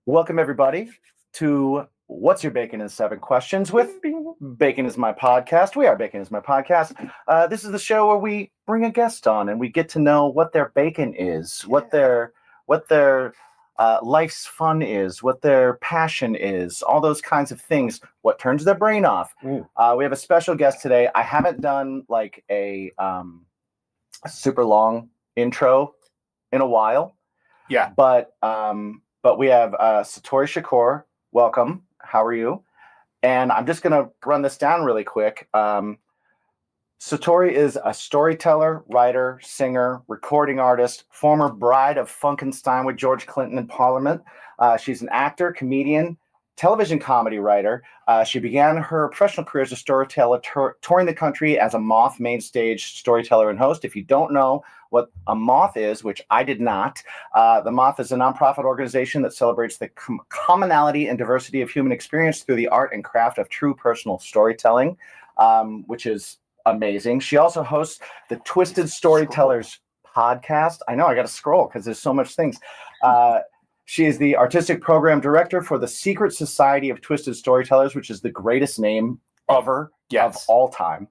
Welcome, everybody, to What's Your Bacon in 7 Questions with Bacon is My Podcast. We are Bacon is My Podcast. This is the show where we bring a guest on and we get to know what their bacon is, what their life's fun is, what their passion is, all those kinds of things, what turns their brain off. We have a special guest today. I haven't done like a super long intro in a while. Yeah. But we have Satori Shakoor. Welcome. How are you? And I'm just going to run this down really quick. Satori is a storyteller, writer, singer, recording artist, former bride of Funkenstein with George Clinton in Parliament. She's an actor, comedian, television comedy writer. She began her professional career as a storyteller, touring the country as a Moth main stage storyteller and host. If you don't know what a Moth is, which I did not, the Moth is a nonprofit organization that celebrates the commonality and diversity of human experience through the art and craft of true personal storytelling, which is amazing. She also hosts the Twisted Storytellers podcast. I know, I got to scroll because there's so much things. She is the artistic program director for the Secret Society of Twisted Storytellers, which is the greatest name ever of all time.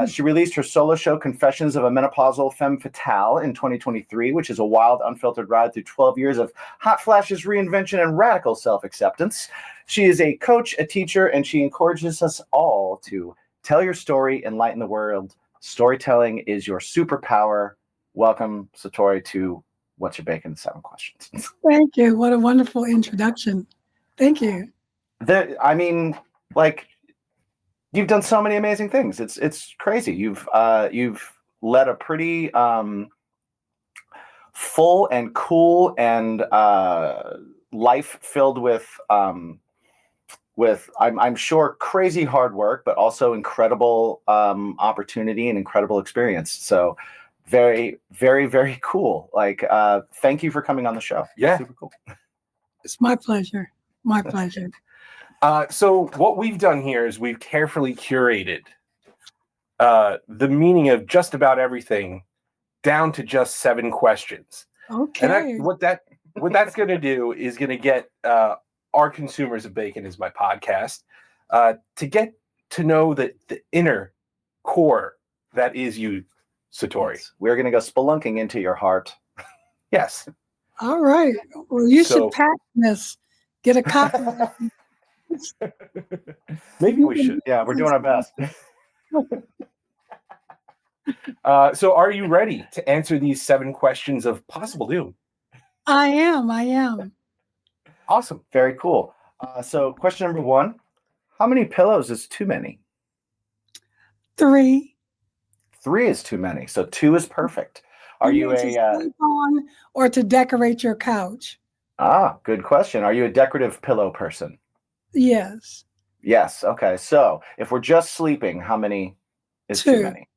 She released her solo show, Confessions of a Menopausal Femme Fatale, in 2023, which is a wild, unfiltered ride through 12 years of hot flashes, reinvention, and radical self-acceptance. She is a coach, a teacher, and she encourages us all to tell your story, enlighten the world. Storytelling is your superpower. Welcome, Satori, to What's Your Bacon? 7 Questions. Thank you. What a wonderful introduction. Thank you. You've done so many amazing things. It's crazy. You've led a pretty full and cool and life filled with I'm sure crazy hard work, but also incredible opportunity and incredible experience. So very, very, very cool. Thank you for coming on the show. Yeah. Super cool. It's my pleasure. My pleasure. So what we've done here is we've carefully curated the meaning of just about everything down to just 7 questions. Okay. And what that's going to do is going to get our consumers of Bacon is My Podcast to get to know the inner core that is you, Satori. Yes. We're going to go spelunking into your heart. Yes. All right. Well, you should patent this. Get a copy. Maybe we should. Yeah, we're doing our best. So are you ready to answer these 7 questions of possible doom? I am. Awesome. Very cool. So question number 1, how many pillows is too many? 3. 3 is too many. So 2 is perfect. Are you to sleep on or to decorate your couch? Good question. Are you a decorative pillow person? Yes. Yes. Okay. So if we're just sleeping, how many is too many?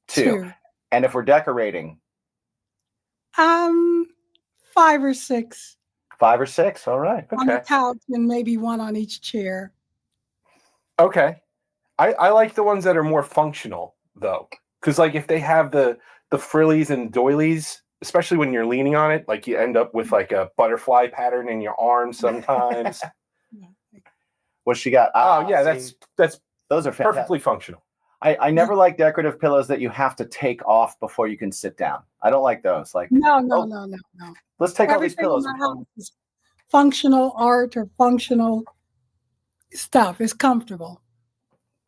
2. And if we're decorating? 5 or 6. 5 or 6. All right. Okay. On the couch and maybe 1 on each chair. Okay. I like the ones that are more functional though. Because if they have the frillies and doilies, especially when you're leaning on it, you end up with a butterfly pattern in your arm sometimes. What she got? Yeah, that's those are perfectly functional. I never like decorative pillows that you have to take off before you can sit down. I don't like those. No. Let's take all these pillows. Functional art or functional stuff is comfortable.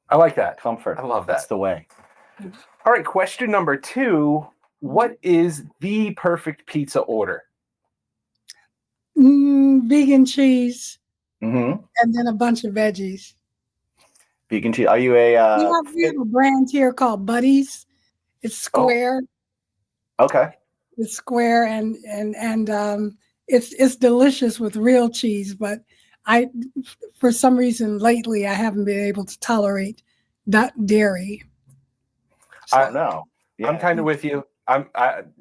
I like that. Comfort. I love that. That's the way. All right. Question number 2. What is the perfect pizza order? Vegan cheese. Mm-hmm. And then a bunch of veggies. Vegan cheese. Are you we have a brand here called Buddies. It's square. Oh. Okay. It's square and it's delicious with real cheese, but for some reason lately I haven't been able to tolerate dairy. So, I don't know. Yeah. I'm kind of with you.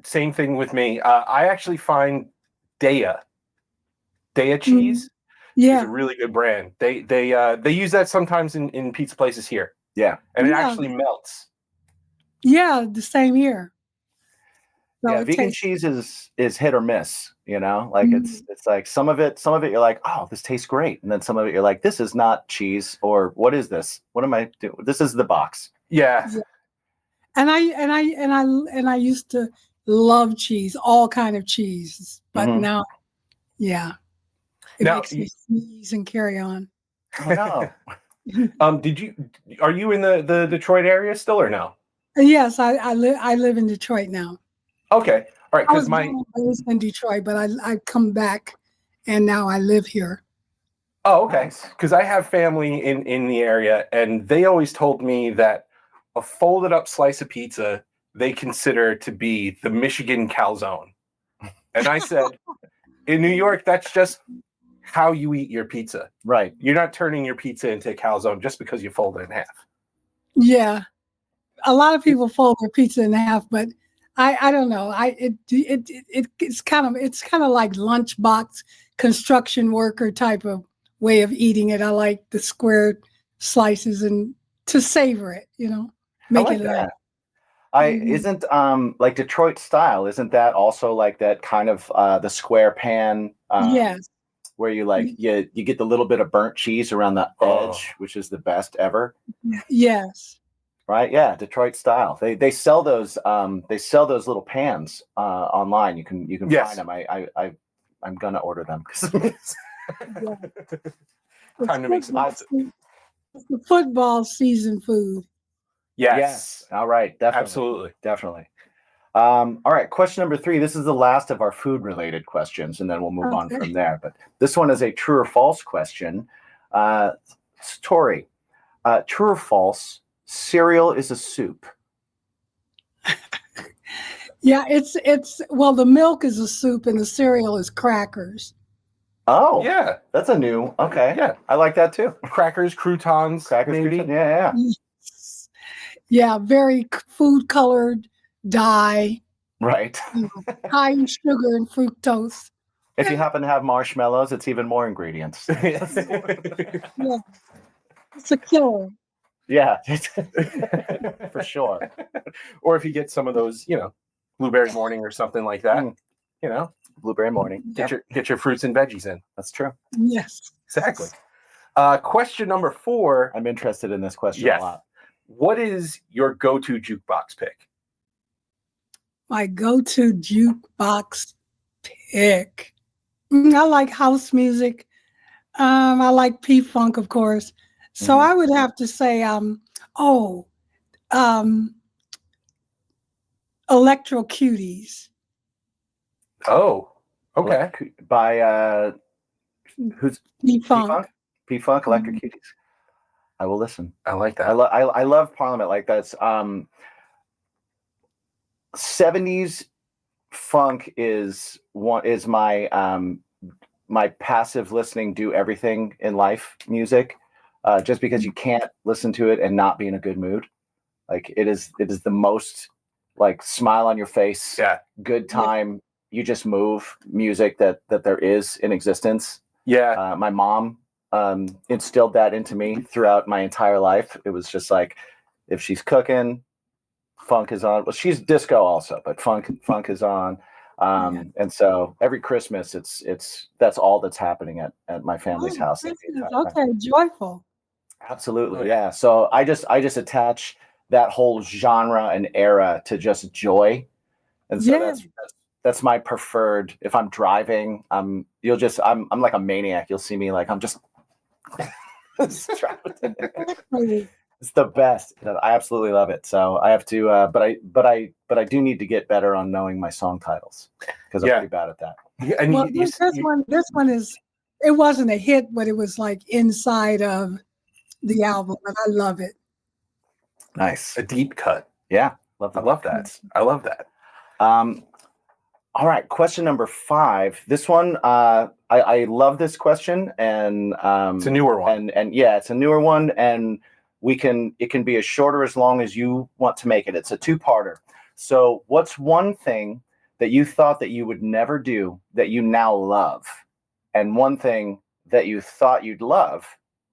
Same thing with me. I actually find Daya cheese Yeah. a really good brand. They use that sometimes in pizza places here. Yeah. And it Yeah. actually melts. Yeah, the same here. So Yeah, it vegan tastes cheese is hit or miss, you know? Like it's like some of it you're like, "Oh, this tastes great." And then some of it you're like, "This is not cheese," or "What is this? What am I doing? This is the box." Yeah. Yeah. And I used to love cheese, all kind of cheese, but Mhm. now, yeah, it Now, makes me sneeze and carry on. Oh no. Are you in the Detroit area still or no? Yes, I live in Detroit now. Okay. All right. I Because was born and raised in Detroit, but I come back and now I live here. oh, okay. Nice. Because I have family in the area, and they always told me that a folded up slice of pizza they consider to be the Michigan calzone. And I said, in New York, that's just how you eat your pizza. Right. You're not turning your pizza into a calzone just because you fold it in half. Yeah, a lot of people fold their pizza in half, but I don't know. It's kind of like lunchbox construction worker type of way of eating it. I like the square slices and to savor it, I make like it that. light. Isn't like Detroit style, isn't that also like that kind of the square pan Yes. where you like you get the little bit of burnt cheese around the Oh. edge, which is the best ever. Yes. Right? Yeah, Detroit style. They sell those little pans online. You can Yes. find them. I'm gonna order them. Yeah. Time to make some pizza. It's the football season food. Yes. All right. Definitely. Absolutely. Definitely. All right. Question number 3. This is the last of our food related questions, and then we'll move on Okay. from there. But this one is a true or false question. Tori, true or false? Cereal is a soup. Yeah, well, the milk is a soup and the cereal is crackers. Oh, Yeah. that's a new. Okay. Yeah. I like that too. Crackers, croutons, Crackers, maybe. croutons, yeah. Yes. Yeah, very food colored dye, Right. high in sugar and fructose. If you happen to have marshmallows, it's even more ingredients. Yeah, it's a killer. Yeah, for sure. Or if you get some of those, blueberry morning or something like that, Blueberry morning. get your fruits and veggies in. That's true. Yes. Exactly. Question number 4. I'm interested in this question Yes. a lot. What is your go-to jukebox pick? My go-to jukebox pick. I like house music. I like P-Funk, of course. So I would have to say, Electro Cuties. Oh, okay. By who's P-Funk. P-Funk, Electric Cuties. I will listen. I like that. I love Parliament. Like that's 70s funk is my my passive listening, do everything in life music. Just because you can't listen to it and not be in a good mood. Like it is the most like smile on your face, good time, you just move music that there is in existence. Yeah. My mom instilled that into me throughout my entire life. It was just like if she's cooking, funk is on. Well, she's disco also, but funk is on. And so every Christmas that's all that's happening at my family's house. Okay, joyful. Absolutely. Oh, yeah. So I just attach that whole genre and era to just joy. And so that's my preferred. If I'm driving, I'm like a maniac. You'll see me like I'm just it's the best. I absolutely love it. So I have to but I do need to get better on knowing my song titles because I'm pretty bad at that. Yeah, and well, this one is, it wasn't a hit, but it was like inside of the album, and I love it. Nice. A deep cut. Yeah. I love that. I love that. All right, question number 5. This one, I love this question, and it's a newer one. And yeah, it's a newer one, and it can be as short or as long as you want to make it. It's a 2-parter. So, what's one thing that you thought that you would never do that you now love, and one thing that you thought you'd love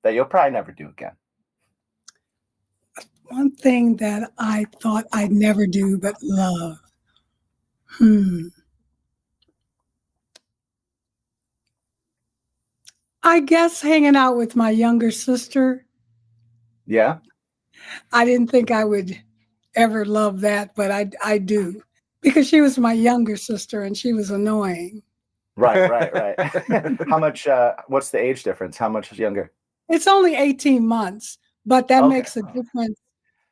that you'll probably never do again? One thing that I thought I'd never do but love. I guess hanging out with my younger sister. Yeah. I didn't think I would ever love that, but I do. Because she was my younger sister and she was annoying. Right. How much, what's the age difference? How much younger? It's only 18 months, but that Okay. makes a difference,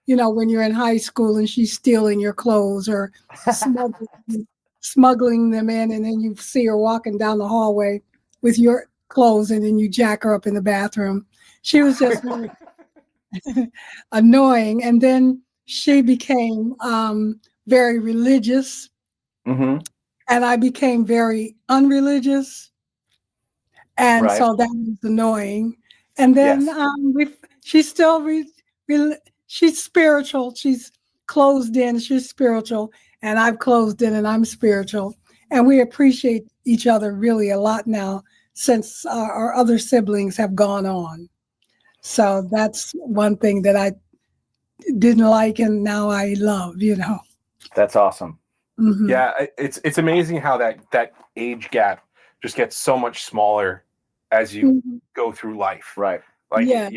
when you're in high school and she's stealing your clothes or smuggling them in, and then you see her walking down the hallway with your clothes, and then you jack her up in the bathroom. She was just really annoying. And then she became very religious, Mm-hmm. and I became very unreligious. And Right. so that was annoying. And then Yes. she's still she's spiritual. She's closed in. She's spiritual, and I've closed in, and I'm spiritual. And we appreciate each other really a lot now since our other siblings have gone on. So that's one thing that I didn't like, and now I love. That's awesome. Mhm. Yeah, it's amazing how that age gap just gets so much smaller as you go through life. Right. Like, Yeah.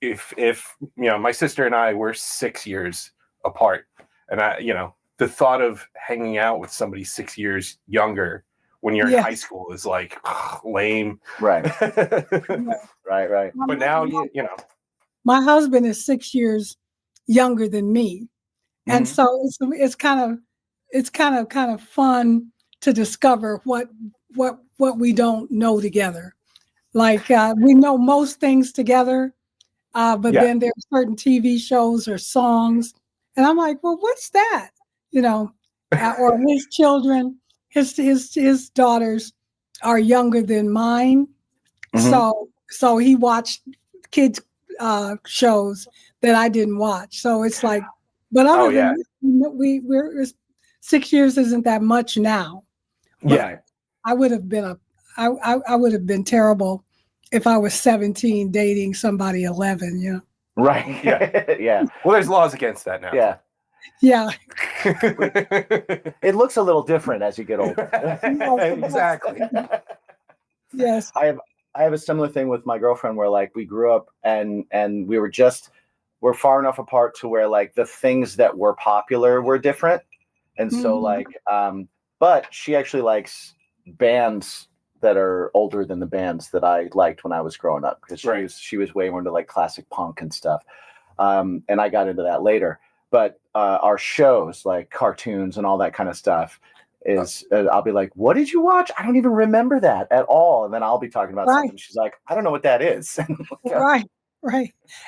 If my sister and I were 6 years apart, and the thought of hanging out with somebody 6 years younger when you're in high school is like lame. Right. Yeah. Right. But now my husband is 6 years younger than me, and so it's kind of fun to discover what we don't know together. Like we know most things together, but then there are certain TV shows or songs, and I'm like, well, what's that? Or his children, his daughters are younger than mine, so he watched kids shows that I didn't watch. So it's like, but other than we're 6 years isn't that much now. Yeah. I would have been I would have been terrible if I was 17 dating somebody 11. Right. Yeah. Well, there's laws against that now. Yeah. Yeah. It looks a little different as you get older. Exactly. Yes. I have a similar thing with my girlfriend where like we grew up and we're far enough apart to where like the things that were popular were different. And so like but she actually likes bands that are older than the bands that I liked when I was growing up, because she was way more into like classic punk and stuff. And I got into that later. But our shows, like cartoons and all that kind of stuff, is I'll be like, what did you watch? I don't even remember that at all. And then I'll be talking about something. She's like, I don't know what that is. Right.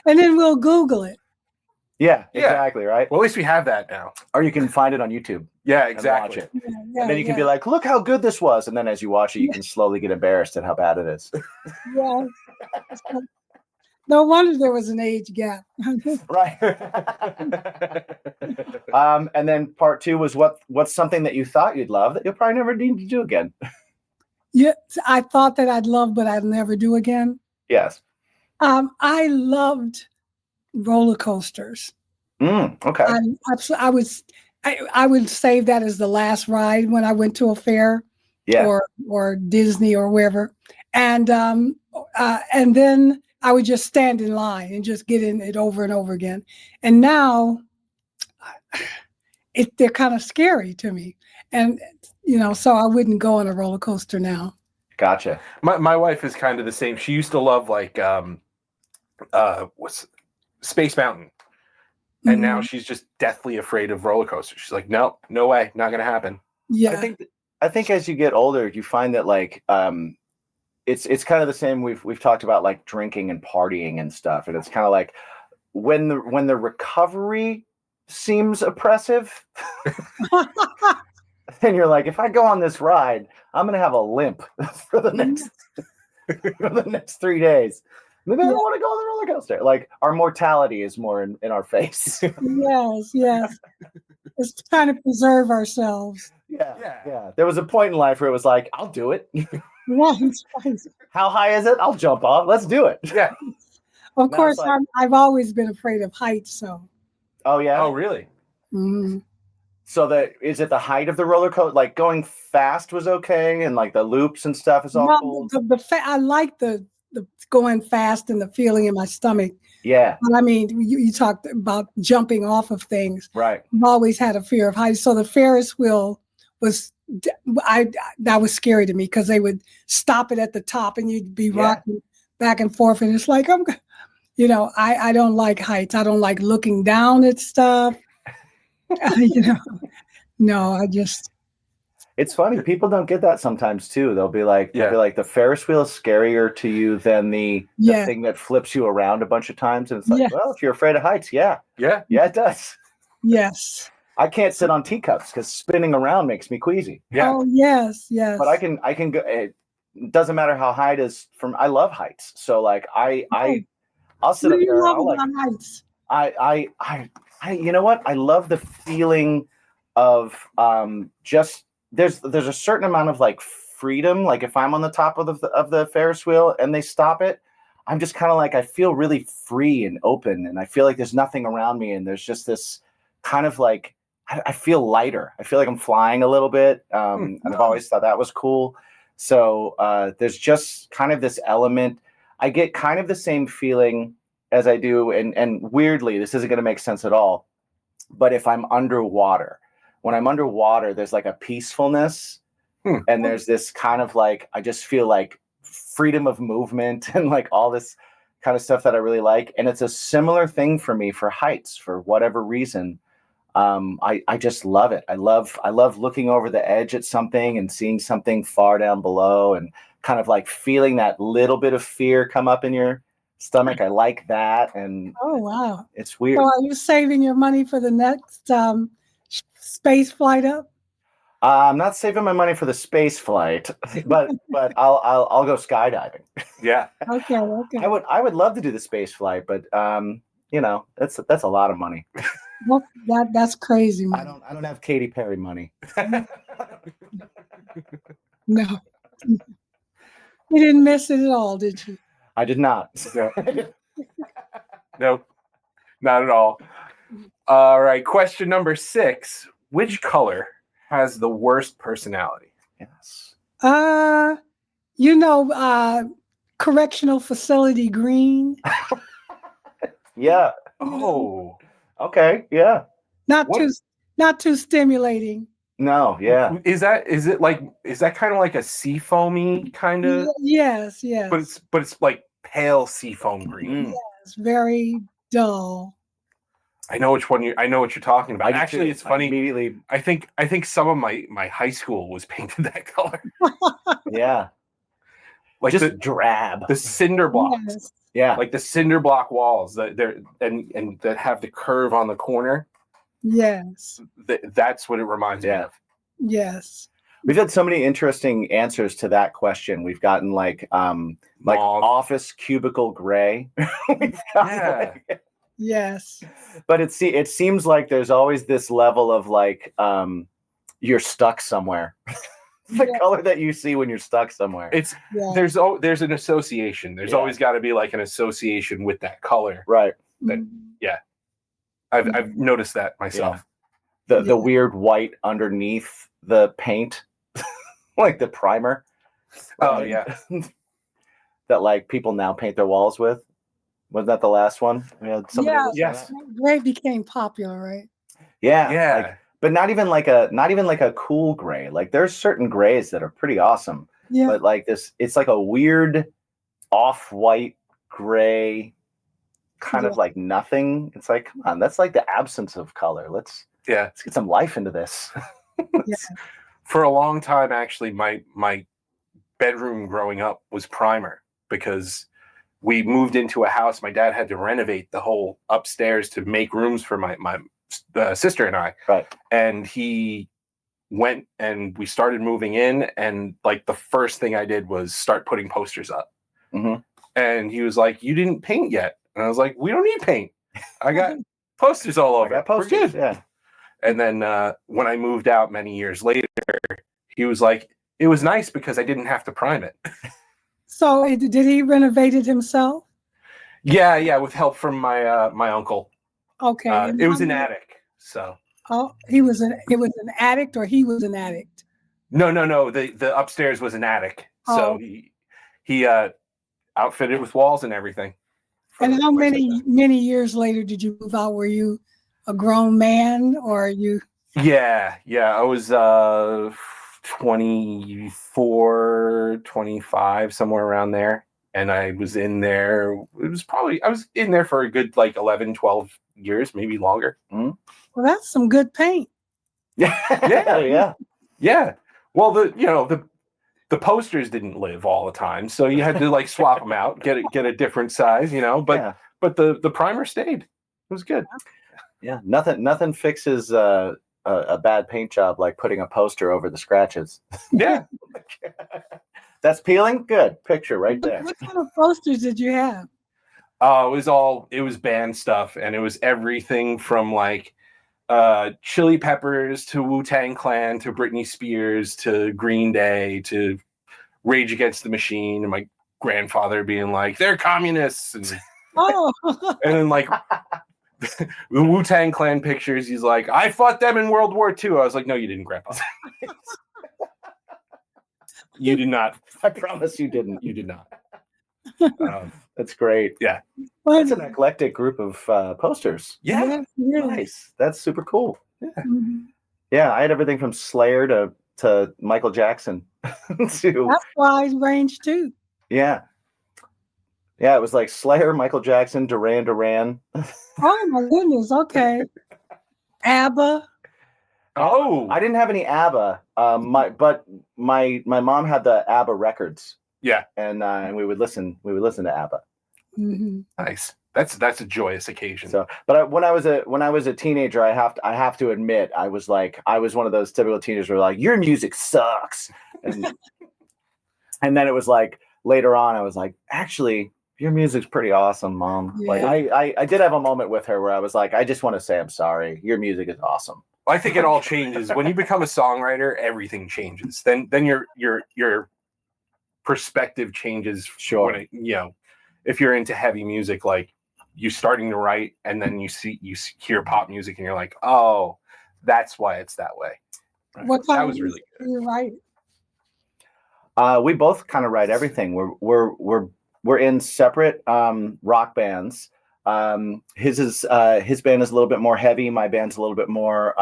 And then we'll Google it. Yeah, exactly. Right. Well, at least we have that now. Or you can find it on YouTube. Yeah, exactly. And watch it. And then you can be like, look how good this was. And then as you watch it, you can slowly get embarrassed at how bad it is. Yeah. No wonder there was an age gap. Right. And then part 2 was what's something that you thought you'd love that you'll probably never need to do again? Yeah, I thought that I'd love, but I'd never do again. Yes. I loved roller coasters. Okay. I would save that as the last ride when I went to a fair, or Disney or wherever, and then I would just stand in line and just get in it over and over again. And now they're kind of scary to me, and so I wouldn't go on a roller coaster now. Gotcha. My wife is kind of the same. She used to love like what's Space Mountain. And now she's just deathly afraid of roller coasters. She's like, no way, not gonna happen. Yeah. I think as you get older, you find that like it's kind of the same we've talked about, like drinking and partying and stuff. And it's kind of like when the recovery seems oppressive, then you're like, if I go on this ride, I'm gonna have a limp for the next 3 days. Maybe I don't want to go on the roller coaster. Like our mortality is more in our face. Yes. It's trying to preserve ourselves. Yeah. There was a point in life where it was like, I'll do it. Right, right. How high is it? I'll jump off. Let's do it. Yeah. Of Now course, it's like, I've always been afraid of heights. So, oh yeah. Oh, really? mhm. So is it the height of the roller coaster? Like going fast was okay, and like the loops and stuff is all No, cool. I like the going fast and the feeling in my stomach. Yeah, But I mean, you talked about jumping off of things. right. I've always had a fear of heights. So the Ferris wheel was, that was scary to me because they would stop it at the top and you'd be Yeah. rocking back and forth. And it's like, I don't like heights. I don't like looking down at stuff. you know, no, It's funny. People don't get that sometimes too. They'll be like, the Ferris wheel is scarier to you than the Yeah. thing that flips you around a bunch of times. And it's like, Yeah. well, if you're afraid of heights, yeah, it does. yes. I can't sit on teacups because spinning around makes me queasy. Yeah. Oh, yes, yes. But I can go. It doesn't matter how high it is. I love heights. So like I'll sit What up do you there. love I'll like about heights? I you know what? I love the feeling of just there's a certain amount of like freedom. Like if I'm on the top of the Ferris wheel and they stop it, I'm just kind of like I feel really free and open, and I feel like there's nothing around me, and there's just this kind of like I feel lighter. I feel like I'm flying a little bit, and I've always thought that was cool. So there's just kind of this element. I get kind of the same feeling as I do, and weirdly, this isn't going to make sense at all, but if I'm underwater, when I'm underwater, there's like a peacefulness, and there's this kind of like I just feel like freedom of movement and like all this kind of stuff that I really like. And it's a similar thing for me for heights for whatever reason. I just love it. I love looking over the edge at something and seeing something far down below and kind of like feeling that little bit of fear come up in your stomach. I like that. And Oh, wow. it's weird. So are you saving your money for the next space flight up? I'm not saving my money for the space flight, but I'll go skydiving. Yeah. Okay. I would love to do the space flight, but that's a lot of money. Well, that's crazy, man. I don't have Katy Perry money. No. You didn't miss it at all, did you? I did not. Nope, not at all. All right, question number 6. Which color has the worst personality? Yes. Correctional facility green. Yeah. Oh. Okay. Yeah. Not too stimulating. No. Yeah. Is that kind of like a seafoamy kind of? Yes. But it's like pale seafoam green. It's very dull. I know which one I know what you're talking about. Actually, it's funny. Immediately. I think some of my high school was painted that color. Yeah. Like just drab. The cinder blocks. Yes. Yeah. Like the cinder block walls that that have the curve on the corner. Yes. That's what it reminds me of. Yes. We've had so many interesting answers to that question. We've gotten like office cubicle gray. Yes. But it seems like there's always this level of like you're stuck somewhere. The color that you see when you're stuck somewhere. There's an association. There's always got to be like an association with that color. Right. I've noticed that myself. Yeah. The weird white underneath the paint, like the primer. Oh yeah. That like people now paint their walls with. Wasn't that the last one? We had Yes. Gray became popular, right? Yeah. Yeah. But not even like a cool gray. Like there's certain grays that are pretty awesome. Yeah. But like this, it's like a weird off-white gray, kind of like nothing. It's like, come on, that's like the absence of color. Let's get some life into this. For a long time, actually, my bedroom growing up was primer because we moved into a house. My dad had to renovate the whole upstairs to make rooms for my sister and I. Right. And he went and we started moving in. And like the first thing I did was start putting posters up. Mm-hmm. And he was like, "You didn't paint yet." And I was like, "We don't need paint. I got posters all over. Posters. We're good." Yeah. And then when I moved out many years later, he was like, it was nice because I didn't have to prime it. So did he renovate it himself? Yeah, with help from my uncle. Okay. And It was how an many- attic, so Oh, it was an addict, or he was an addict. no. The upstairs was an attic, so Oh. he outfitted with walls and everything. And how many years later did you move out? Were you a grown man, or you? Yeah. I was 24, 25, somewhere around there. And I was in there. I was in there for a good like 11, 12 years, maybe longer. Mm-hmm. Well, that's some good paint. Yeah. Well, the posters didn't live all the time, so you had to like swap them out, get a different size, But the primer stayed. It was good. Yeah, nothing fixes a bad paint job like putting a poster over the scratches. Yeah. That's peeling? Good. Picture right there. What kind of posters did you have? It was band stuff, and it was everything from like Chili Peppers to Wu-Tang Clan to Britney Spears to Green Day to Rage Against the Machine, and my grandfather being like, they're communists, and then like the Wu-Tang Clan pictures, he's like, I fought them in World War II. I was like, no, you didn't, Grandpa. You did not. I promise you didn't. You did not. That's great. Yeah. That's an eclectic group of posters. Yeah. Nice. That's super cool. Yeah. Mm-hmm. Yeah, I had everything from Slayer to Michael Jackson. That's wide range too. Yeah, it was like Slayer, Michael Jackson, Duran. Oh my goodness. Okay. ABBA. Oh, I didn't have any ABBA. But my mom had the ABBA records. Yeah, and we would listen to ABBA. Mm-hmm. Nice. That's a joyous occasion. So, but when I was a teenager, I have to admit, I was one of those typical teenagers where like, your music sucks, and then it was like later on, I was like, actually, your music's pretty awesome, Mom. Yeah. Like I did have a moment with her where I was like, I just want to say I'm sorry. Your music is awesome. I think it all changes when you become a songwriter. Everything changes. Then your perspective changes. Sure. When if you're into heavy music, like you starting to write, and then you hear pop music, and you're like, oh, that's why it's that way. Right? What kind that was really good. You write? We both kind of write everything. We're in separate rock bands. His band is a little bit more heavy. My band's a little bit more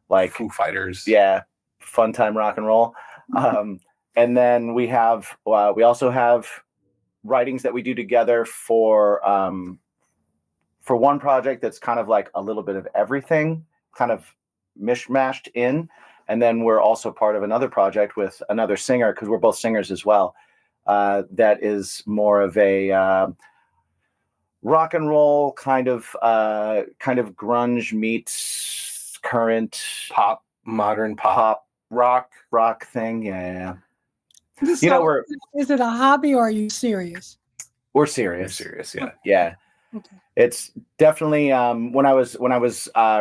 like Foo Fighters. Yeah, fun time rock and roll. And then we also have writings that we do together for one project that's kind of like a little bit of everything, kind of mishmashed in. And then we're also part of another project with another singer, because we're both singers as well. That is more of a rock and roll kind of grunge meets current pop, modern pop rock thing. Yeah. So, is it a hobby, or are you serious? We're serious. We're serious. Yeah. Yeah. Okay. It's definitely when I was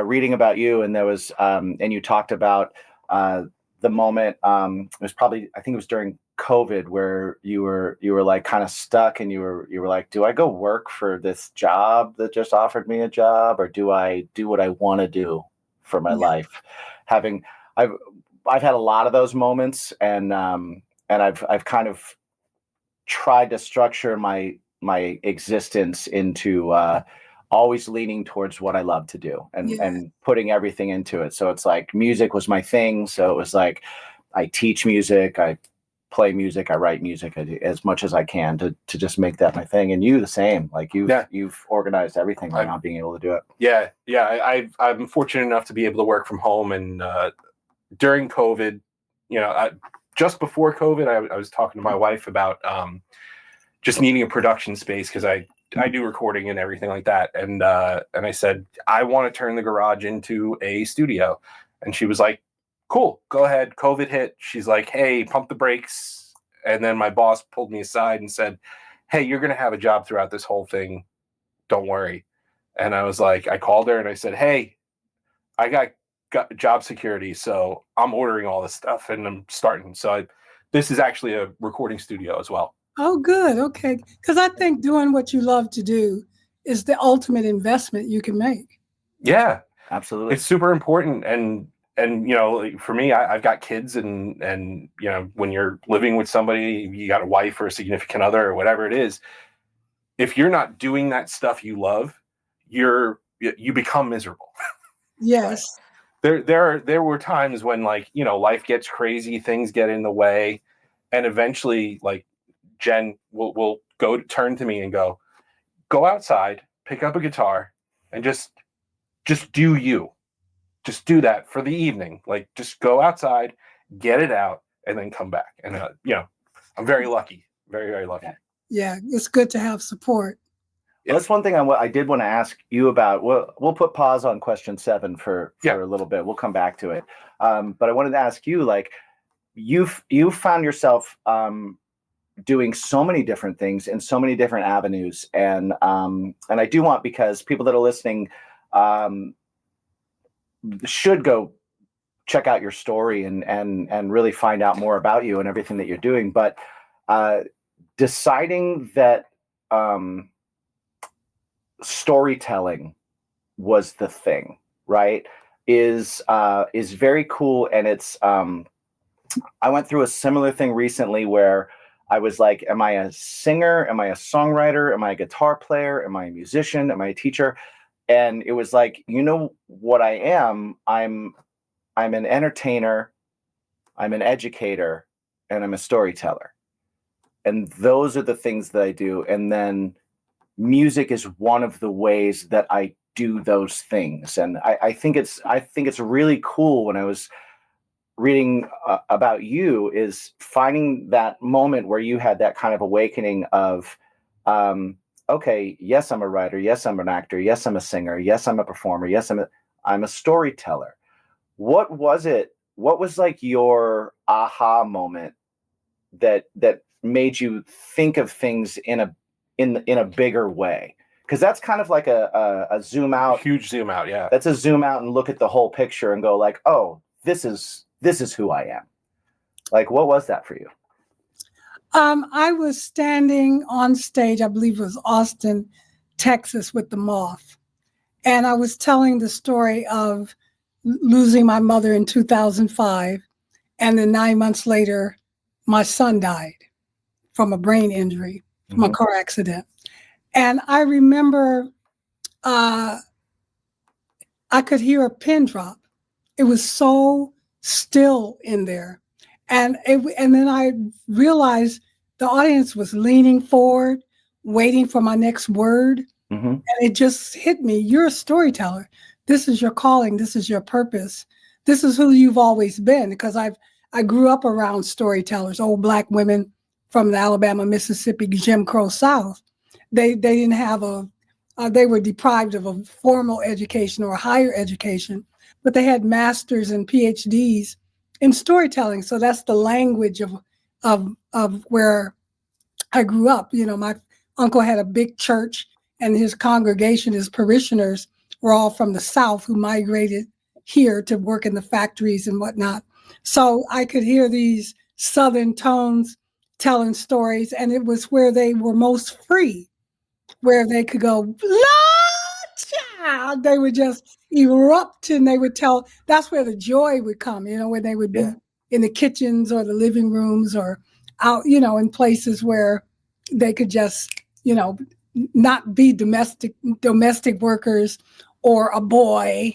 reading about you, and there was and you talked about the moment, it was probably, I think it was during COVID, where you were like kind of stuck, and you were like, do I go work for this job that just offered me a job, or do I do what I want to do for my life? I've had a lot of those moments, and I've kind of tried to structure my existence into always leaning towards what I love to do, and putting everything into it. So it's like music was my thing. So it was like, I teach music, I play music, I write music, I do as much as I can to just make that my thing. And you the same, like you've organized everything around being able to do it. Yeah. I'm fortunate enough to be able to work from home, and during COVID, just before COVID, I was talking to my wife about just needing a production space, because I do recording and everything like that. And I said, I want to turn the garage into a studio. And she was like, cool, go ahead. COVID hit. She's like, hey, pump the brakes. And then my boss pulled me aside and said, hey, you're going to have a job throughout this whole thing. Don't worry. And I was like, I called her and I said, hey, I got job security, so I'm ordering all this stuff and I'm starting. So this is actually a recording studio as well. Oh, good. Okay. Because I think doing what you love to do is the ultimate investment you can make. Yeah, Absolutely. it's super important. And like, for me, I've got kids, and when you're living with somebody, you got a wife or a significant other or whatever it is. If you're not doing that stuff you love, you become miserable. Yes. There were times when, like, life gets crazy, things get in the way, and eventually, like, Jen will turn to me and go outside, pick up a guitar, and just do you. Just do that for the evening. Like, just go outside, get it out, and then come back. And I'm very lucky, very, very lucky. Yeah, it's good to have support. That's one thing I did want to ask you about. We'll put pause on question 7 for a little bit. We'll come back to it. But I wanted to ask you, like, you found yourself doing so many different things in so many different avenues, and I do want, because people that are listening should go check out your story and really find out more about you and everything that you're doing. But deciding that storytelling was the thing, right, is very cool. And it's I went through a similar thing recently where I was like, am I a singer? Am I a songwriter? Am I a guitar player? Am I a musician? Am I a teacher? And it was like, what I am? I'm an entertainer, I'm an educator, and I'm a storyteller. And those are the things that I do. And then music is one of the ways that I do those things. And I think it's really cool. When I was reading about you, is finding that moment where you had that kind of awakening of, okay, yes, I'm a writer. Yes, I'm an actor. Yes, I'm a singer. Yes, I'm a performer. Yes, I'm a storyteller. What was it? What was like your aha moment that made you think of things in a bigger way? Because that's kind of like a zoom out, huge zoom out. Yeah, that's a zoom out and look at the whole picture and go like, oh, this is who I am. Like, what was that for you? I was standing on stage, I believe it was Austin, Texas, with the Moth. And I was telling the story of losing my mother in 2005. And then 9 months later, my son died from a brain injury, from a car accident. And I remember I could hear a pin drop. It was so still in there. And then I realized the audience was leaning forward, waiting for my next word. And it just hit me. You're a storyteller. This is your calling. This is your purpose. This is who you've always been. Because I grew up around storytellers, old Black women from the Alabama, Mississippi, Jim Crow South. They didn't have they were deprived of a formal education or a higher education, but they had masters and PhDs in storytelling. So that's the language of where I grew up. My uncle had a big church, and his congregation, his parishioners, were all from the South who migrated here to work in the factories and whatnot. So I could hear these Southern tones telling stories, and it was where they were most free, where they could go, child. They would just erupt, and they would tell. That's where the joy would come, when they would be in the kitchens or the living rooms or out, in places where they could just, not be domestic workers or a boy,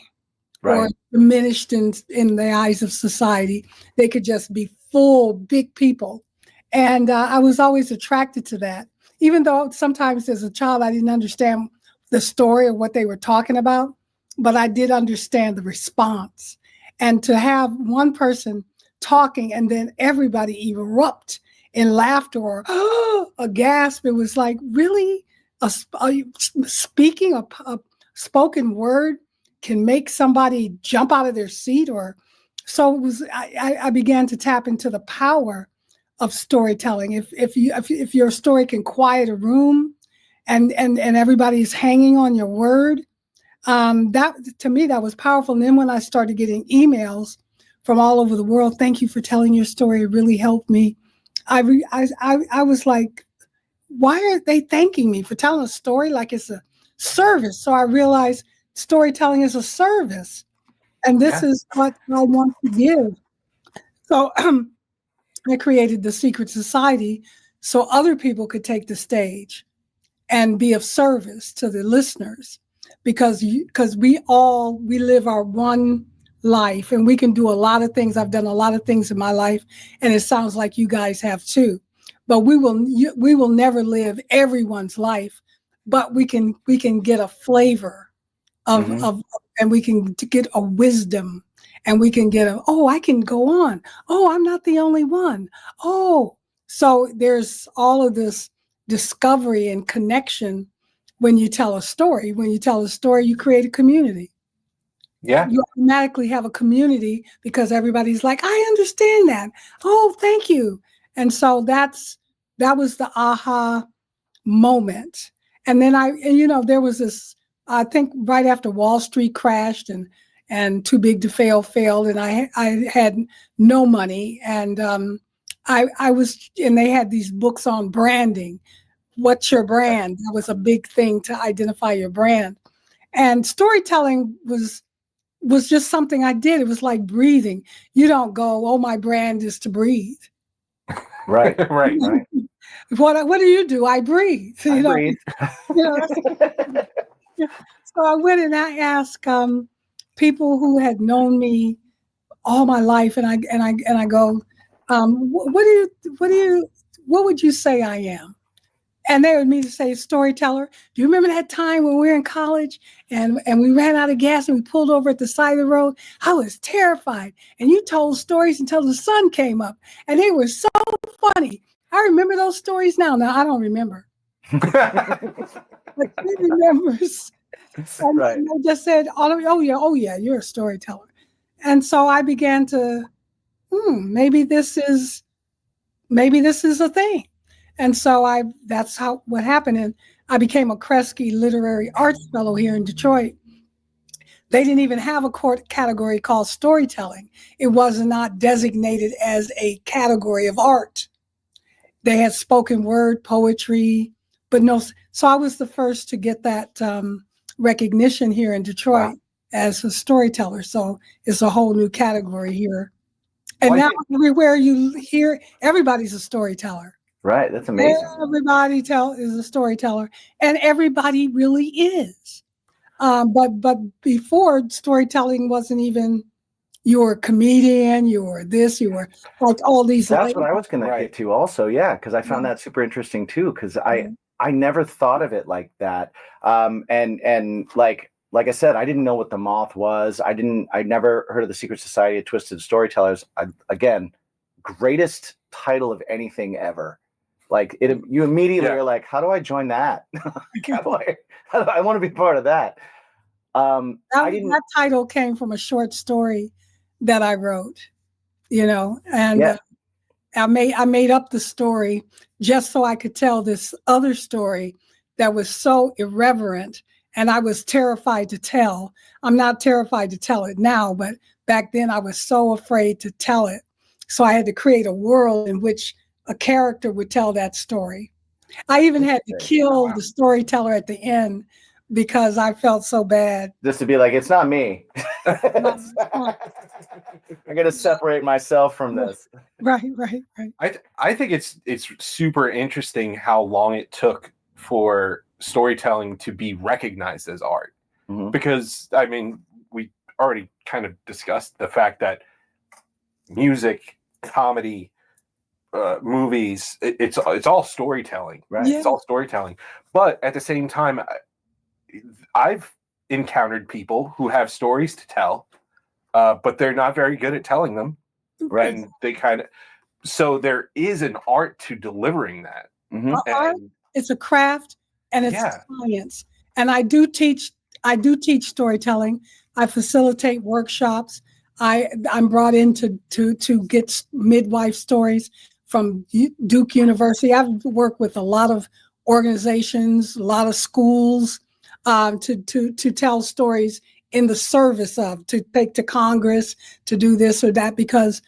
right, or diminished in the eyes of society. They could just be full, big people. And I was always attracted to that, even though sometimes as a child I didn't understand the story of what they were talking about, but I did understand the response. And to have one person talking and then everybody erupt in laughter or a gasp, it was like, really? Speaking a spoken word can make somebody jump out of their seat? Or so it was. I began to tap into the power of storytelling. If your story can quiet a room, and everybody's hanging on your word, That to me, that was powerful. And then when I started getting emails from all over the world, thank you for telling your story. It really helped me. I was like, why are they thanking me for telling a story like it's a service? So I realized storytelling is a service, and this is what I want to give. So I created the Secret Society so other people could take the stage and be of service to the listeners, because we live our one life, and we can do a lot of things. I've done a lot of things in my life, and it sounds like you guys have too. But we will never live everyone's life, but we can get a flavor of and we can get a wisdom, and we can get I can go on. Oh, I'm not the only one. Oh, so there's all of this discovery and connection when you tell a story. When you tell a story, you create a community. Yeah. You automatically have a community because everybody's like, I understand that. Oh, thank you. And so that was the aha moment. And then there was this, I think right after Wall Street crashed and Too Big to Fail failed, and I had no money, and and they had these books on branding. What's your brand? That was a big thing to identify your brand. And storytelling was just something I did. It was like breathing. You don't go, oh, my brand is to breathe. Right. Right. What do you do? I breathe. Breathe. So I went and I asked people who had known me all my life, and I go, what would you say I am? And they would me to say, storyteller. Do you remember that time when we were in college and we ran out of gas and we pulled over at the side of the road? I was terrified. And you told stories until the sun came up. And they were so funny. I remember those stories now. Now, I don't remember. But he remembers. And, Right. and they just said, oh yeah, you're a storyteller. And so I began to, maybe this is a thing. And so that's what happened. And I became a Kresge Literary Arts Fellow here in Detroit. They didn't even have a court category called storytelling. It was not designated as a category of art. They had spoken word, poetry, but no. So I was the first to get that recognition here in Detroit as a storyteller. So it's a whole new category here. And now everywhere you hear, everybody's a storyteller. Right. That's amazing. Everybody is a storyteller, and everybody really is. But before, storytelling wasn't even, you were a comedian, you were this, you were like all these. That's what I was going to get to also. Yeah. Because I found that super interesting too. Because I never thought of it like that. And like I said, I didn't know what the moth was. I never heard of the Secret Society of Twisted Storytellers. Again, greatest title of anything ever. Like you immediately are like, how do I join that? I want to be part of that. That title came from a short story that I wrote, and I made up the story just so I could tell this other story that was so irreverent, and I was terrified to tell. I'm not terrified to tell it now, but back then I was so afraid to tell it. So I had to create a world in which a character would tell that story. I even had to kill the storyteller at the end because I felt so bad. Just to be like, it's not me. I'm going to separate myself from this. Right. I think it's super interesting how long it took for storytelling to be recognized as art. Mm-hmm. Because, I mean, we already kind of discussed the fact that music, comedy, movies, it's all storytelling, right? Yeah. It's all storytelling. But at the same time, I've encountered people who have stories to tell, but they're not very good at telling them. Right. And they so there is an art to delivering that. Mm-hmm. Art, it's a craft and it's a science. And I do teach storytelling. I facilitate workshops. I'm brought in to get midwife stories from Duke University. I've worked with a lot of organizations, a lot of schools, to tell stories in the service of, to take to Congress, to do this or that, because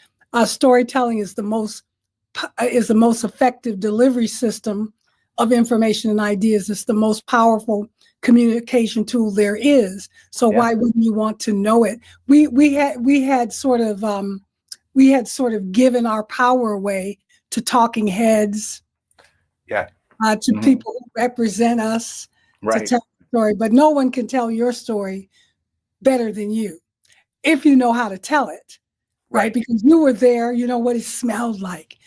storytelling is the most effective delivery system of information and ideas. It's the most powerful communication tool there is. So why wouldn't you want to know it? We had sort of given our power away to talking heads, to people who represent us to tell the story. But no one can tell your story better than you if you know how to tell it, right? Because you were there. You know what it smelled like.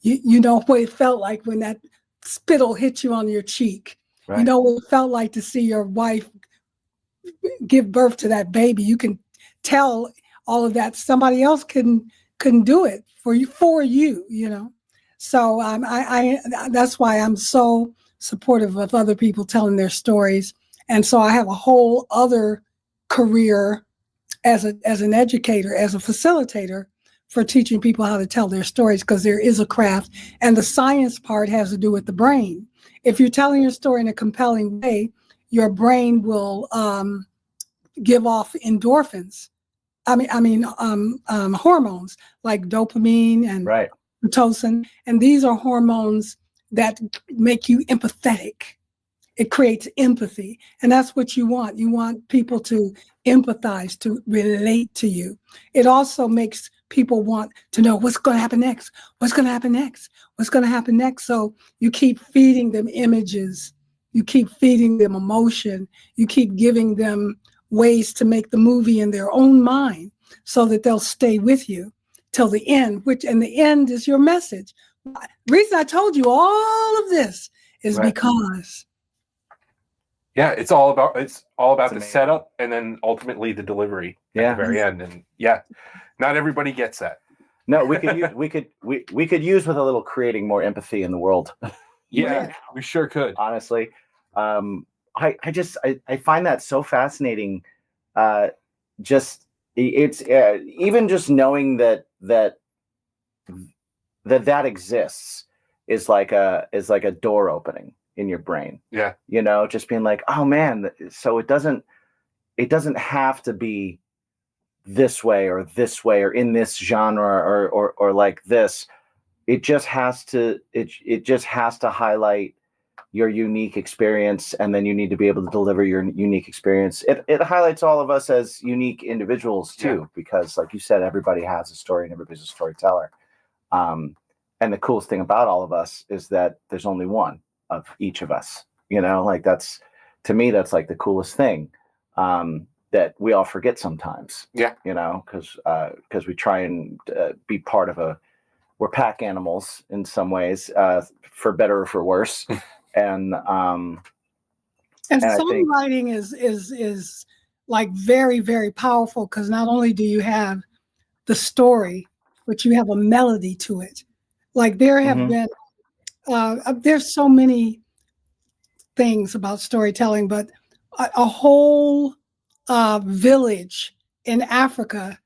You know what it felt like when that spittle hit you on your cheek. Right. You know what it felt like to see your wife give birth to that baby. You can tell all of that. Somebody else couldn't do it for you, you know. So that's why I'm so supportive of other people telling their stories. And so I have a whole other career as an educator, as a facilitator, for teaching people how to tell their stories, because there is a craft, and the science part has to do with the brain. If you're telling your story in a compelling way, your brain will give off endorphins. Hormones like dopamine and oxytocin, and these are hormones that make you empathetic. It creates empathy, and that's what you want. You want people to empathize, to relate to you. It also makes people want to know what's going to happen next. What's going to happen next? What's going to happen next? So you keep feeding them images. You keep feeding them emotion. You keep giving them ways to make the movie in their own mind so that they'll stay with you till the end, and the end is your message. The reason I told you all of this is because it's all about the setup and then ultimately the delivery at the very end. And not everybody gets that. No, we could use with a little creating more empathy in the world. We sure could. Honestly, I find that so fascinating. It's even just knowing that exists is like a door opening in your brain. Yeah. You know, just being like, oh man, so it doesn't have to be this way or in this genre or like this. It just has to highlight your unique experience, and then you need to be able to deliver your unique experience. It highlights all of us as unique individuals too, because like you said, everybody has a story and everybody's a storyteller. And the coolest thing about all of us is that there's only one of each of us, you know, like to me, that's like the coolest thing, that we all forget sometimes, you know, because we try and be part of we're pack animals in some ways, for better or for worse. And songwriting is like very, very powerful, because not only do you have the story, but you have a melody to it. Like there have been, there's so many things about storytelling, but a whole village in Africa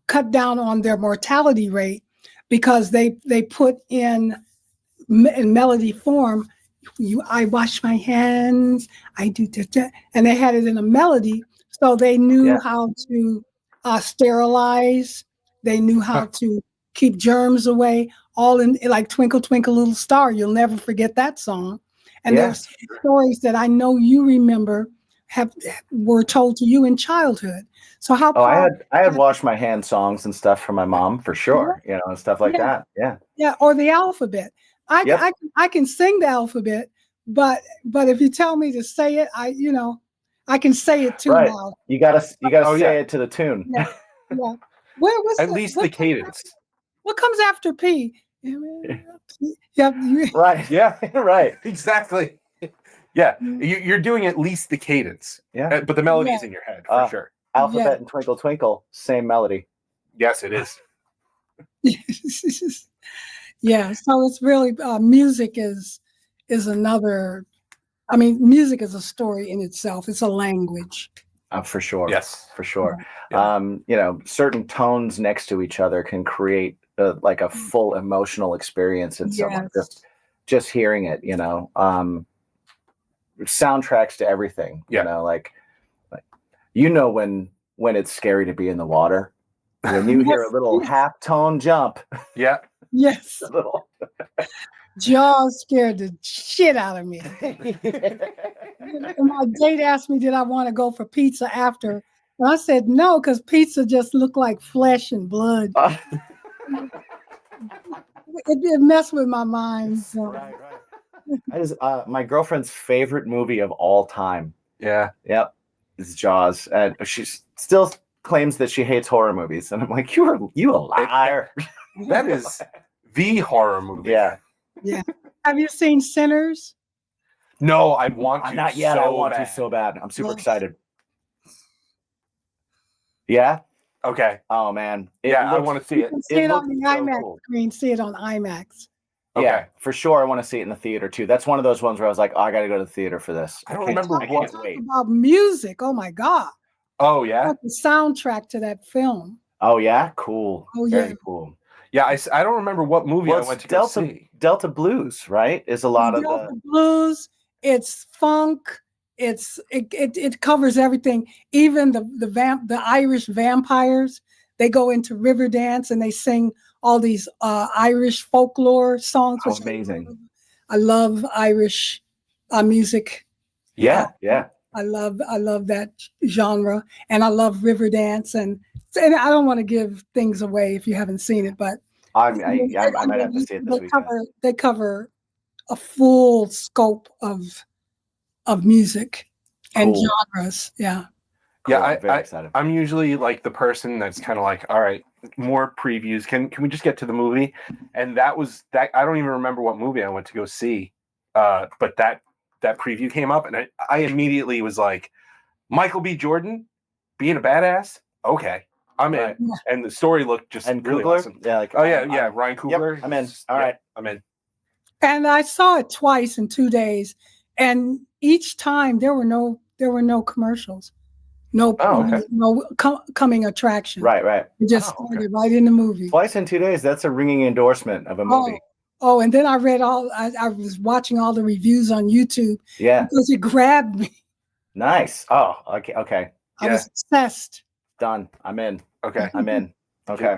cut down on their mortality rate because they put in melody form. I wash my hands, I do, and they had it in a melody, so they knew how to sterilize. They knew how to keep germs away, all in like Twinkle Twinkle Little Star. You'll never forget that song. And there's stories that I know you remember were told to you in childhood. So how? I had wash my hand songs and stuff from my mom for sure, you know, and stuff like that. Yeah, or the alphabet. I can sing the alphabet, but if you tell me to say it, I can say it too loud. You gotta say it to the tune. Yeah. At least the cadence. What comes after P? Right. Yeah. Right. Exactly. Yeah. You're doing at least the cadence. Yeah. But the melody's in your head for sure. Alphabet and Twinkle Twinkle, same melody. Yes, it is. Yeah. So it's really music is another. I mean, music is a story in itself. It's a language. For sure. Yes, for sure. Yeah. You know, certain tones next to each other can create like a full emotional experience in someone. Just hearing it, you know. soundtracks to everything. Yeah. You know, like when it's scary to be in the water. When you hear a little half tone jump. Yeah. Yes. A little. Jaws scared the shit out of me. And my date asked me, did I want to go for pizza after? And I said no, because pizza just looked like flesh and blood. It messed with my mind. So. Right. That is my girlfriend's favorite movie of all time. Yeah. Yep. Is Jaws. And she still claims that she hates horror movies. And I'm like, you a liar. That is the horror movie. Yeah. Yeah. Have you seen Sinners? No, I want to. Not yet. So I want bad. to so bad. I'm super Yes. excited. Yeah. Okay. Oh man. I want to see You it. can see it on the looks so IMAX cool. screen. See it on IMAX. Okay. Yeah, for sure. I want to see it in the theater too. That's one of those ones where I was like, oh, I got to go to the theater for this. I don't remember I what. can't wait. About music. Oh my God. Oh yeah. Like the soundtrack to that film. Oh yeah, cool. Oh, Very yeah. cool. Yeah, I don't remember what movie Well, I it's went to go Delta see. Delta Blues, right? Is a lot of Delta the blues. It's funk. It covers everything. Even the Irish vampires. They go into river dance and they sing all these Irish folklore songs. Oh, Which amazing. I love Irish music. yeah. I love that genre, and I love river dance. And I don't want to give things away if you haven't seen it, but I might have to see it this weekend. They cover a full scope of music and Cool. genres. Yeah. Cool. Yeah, I'm very excited. I'm usually like the person that's kind of like, all right, more previews. Can we just get to the movie? And that I don't even remember what movie I went to go see. But that preview came up, and I immediately was like, Michael B. Jordan being a badass. Okay, I'm in. Right. And the story looked just And really Coogler? awesome. Yeah, like, Oh yeah, Ryan Coogler. I'm in. All Yeah, right. I'm in. And I saw it twice in 2 days, and each time there were no commercials, no coming attraction. Right. It just started right in the movie. Twice in 2 days. That's a ringing endorsement of a movie. Oh, and then I read I was watching all the reviews on YouTube. Yeah. Because it grabbed me. Nice. Oh, okay. I was obsessed. Done. I'm in. Okay. I'm in. Okay.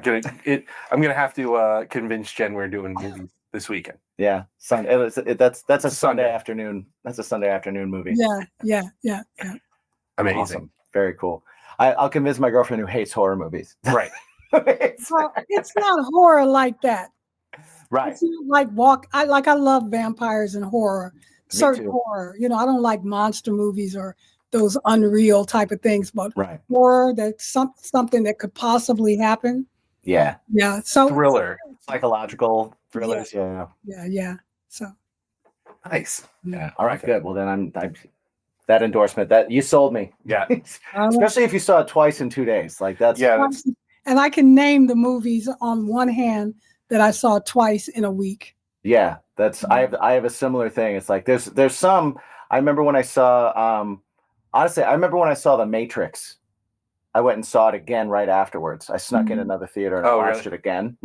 I'm gonna have to convince Jen we're doing movies this weekend. Yeah. That's a Sunday Sunday. afternoon. That's a Sunday afternoon movie. Yeah. Amazing. Awesome. Very cool. I'll convince my girlfriend who hates horror movies. Right. Well, it's not horror like that. Right. It's not like I love vampires and horror. Certain too. horror. I don't like monster movies or those unreal type of things, but Right. horror, that's something that could possibly happen. Yeah. Yeah. So Thriller. Psychological thrillers. Yeah. Yeah. So Nice. Yeah. All right. Good. Well, then I'm that endorsement that you sold me. Yeah. Especially if you saw it twice in 2 days. Like that's and I can name the movies on one hand that I saw twice in a week. Yeah, that's I have a similar thing. It's like there's some. I remember when I saw honestly, I remember when I saw The Matrix. I went and saw it again right afterwards. I snuck in another theater and watched it again,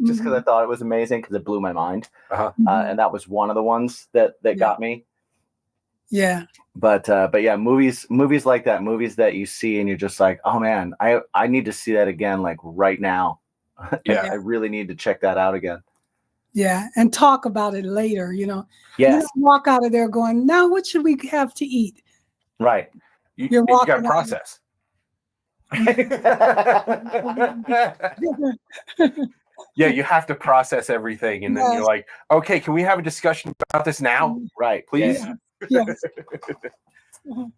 just because I thought it was amazing because it blew my mind. And that was one of the ones that got me. Yeah. But yeah, movies like that, movies that you see and you're just like, oh man, I need to see that again, like right now. Yeah. I really need to check that out again. Yeah, and talk about it later, Yes. You don't walk out of there going, now what should we have to eat? Right. You got to process. Yeah, you have to process everything, and then you're like, okay, can we have a discussion about this now? Right. Please. Yes.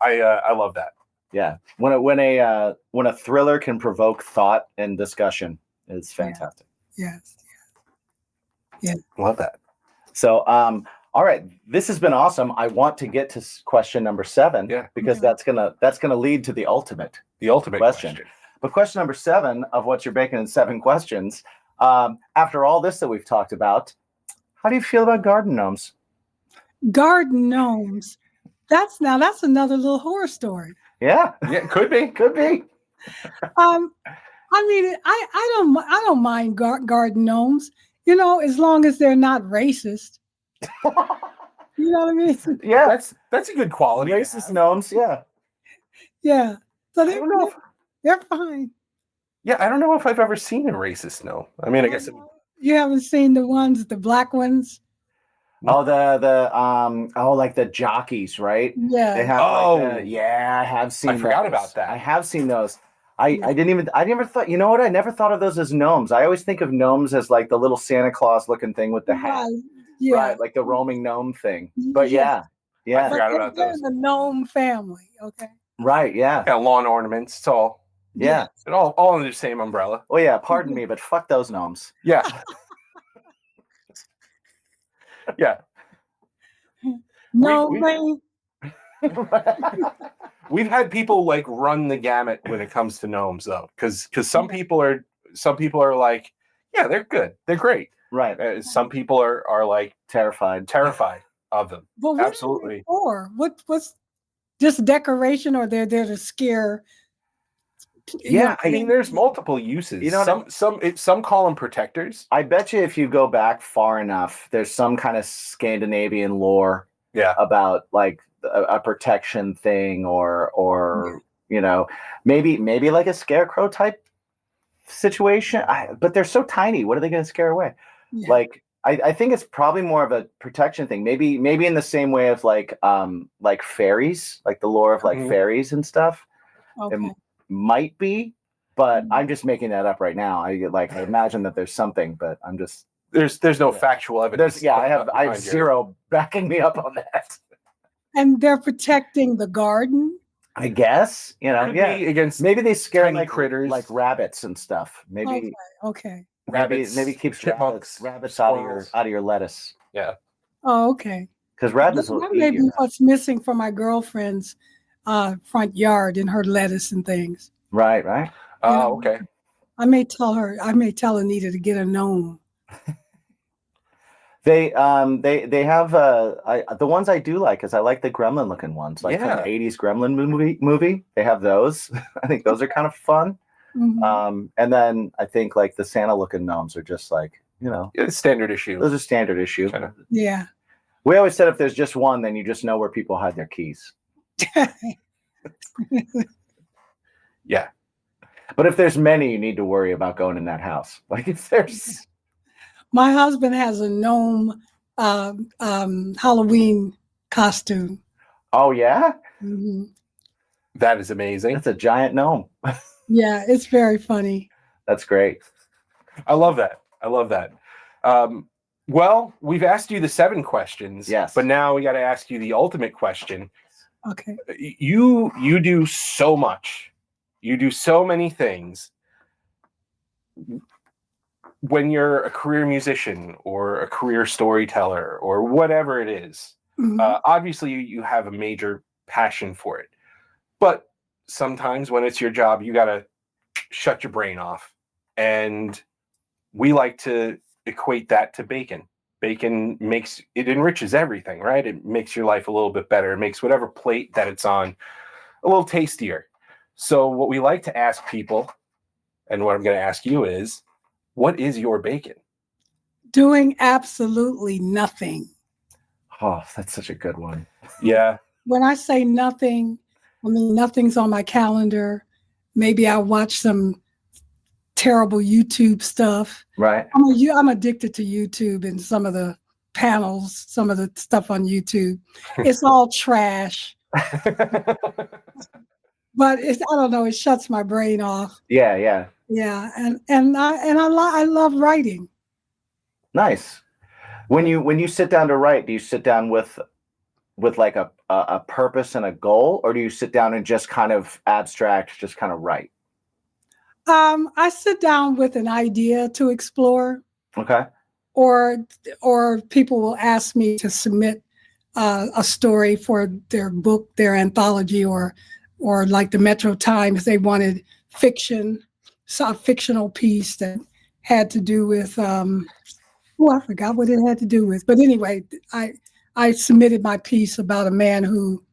I love that. Yeah. When a thriller can provoke thought and discussion, it's fantastic. Yes. Love that. So, all right, this has been awesome. I want to get to question number 7, because that's gonna lead to the ultimate question. But question number 7 of What's Your Bacon in 7 questions. After all this that we've talked about, how do you feel about garden gnomes? Garden gnomes. That's another little horror story. Yeah, could be. I mean, I don't mind garden gnomes, as long as they're not racist. You know what I mean? Yeah, That's a good quality. to racist have. gnomes. Yeah. Yeah. So I don't know. they're fine. Yeah, I don't know if I've ever seen a racist gnome. I mean, I guess. You haven't seen the black ones? Oh, like the jockeys, right? Yeah. They have Oh. yeah, I have seen I forgot those. about that. I have seen those. Yeah. I never thought, you know what? I never thought of those as gnomes. I always think of gnomes as like the little Santa Claus looking thing with the hat. Right. Yeah. Right, like the roaming gnome thing. But Yeah. yeah. I forgot But about they're those. in the gnome family. Okay. Right, yeah. Yeah, lawn ornaments. It's all. Yeah. It all under the same umbrella. Oh yeah, pardon me, but fuck those gnomes. Yeah. Yeah. No, we- rain. We've had people like run the gamut when it comes to gnomes, though, because some people are like, yeah, they're good, they're great. Right. Some people are like Terrified. of them. But what Absolutely. are they for? What's just decoration, or they're there to scare? Yeah, I mean, there's multiple uses. You know, some call them protectors. I bet you if you go back far enough, there's some kind of Scandinavian lore about like a protection thing or you know, maybe like a scarecrow type situation. But they're so tiny. What are they going to scare away? Yeah. Like I think it's probably more of a protection thing. Maybe in the same way of like fairies, like the lore of like fairies and stuff. Okay. It might be, but I'm just making that up right now. I imagine that there's something, but I'm just there's no factual evidence. I have zero backing me up on that. And they're protecting the garden. I guess, you know, Could be against maybe they scare tiny critters like rabbits and stuff. Maybe Okay. rabbits, maybe keeps chipmunks, rabbits out squirrels. of your lettuce. Yeah. Oh, okay. Because rabbits will That eat may be you. what's missing from my girlfriend's front yard in her lettuce and things. Right. Oh, okay. I may tell Anita to get a gnome. They have the ones I do like is I like the gremlin looking ones, like from the 80s gremlin movie. They have those. I think those are kind of fun. Mhm. And then I think like the Santa looking gnomes are just like, you know, It's standard issue. those are standard issue. Kinda. Yeah. We always said if there's just one, then you just know where people hide their keys. Yeah. But if there's many, you need to worry about going in that house. Like if there's My husband has a gnome Halloween costume. Oh yeah? Mhm. That is amazing. That's a giant gnome. Yeah, it's very funny. That's great. I love that. Well, we've asked you the 7 questions. Yes. But now we got to ask you the ultimate question. Okay. You do so much. You do so many things. When you're a career musician or a career storyteller or whatever it is, obviously you have a major passion for it. But sometimes when it's your job, you got to shut your brain off. And we like to equate that to bacon. Bacon it enriches everything, right? It makes your life a little bit better. It makes whatever plate that it's on a little tastier. So what we like to ask people, and what I'm going to ask you is, what is your bacon? Doing absolutely nothing. Oh, that's such a good one. Yeah. When I say nothing, I mean nothing's on my calendar. Maybe I watch some terrible YouTube stuff. Right. I'm addicted to YouTube and some of the panels, some of the stuff on YouTube. It's all trash. But I don't know, it shuts my brain off. Yeah. Yeah, and I love writing. Nice. When you sit down to write, do you sit down with like a purpose and a goal, or do you sit down and just kind of abstract, just kind of write? I sit down with an idea to explore. Okay. Or people will ask me to submit a story for their book, their anthology, or like the Metro Times, they wanted fiction, so a fictional piece that had to do with I forgot what it had to do with. But anyway, I submitted my piece about a man who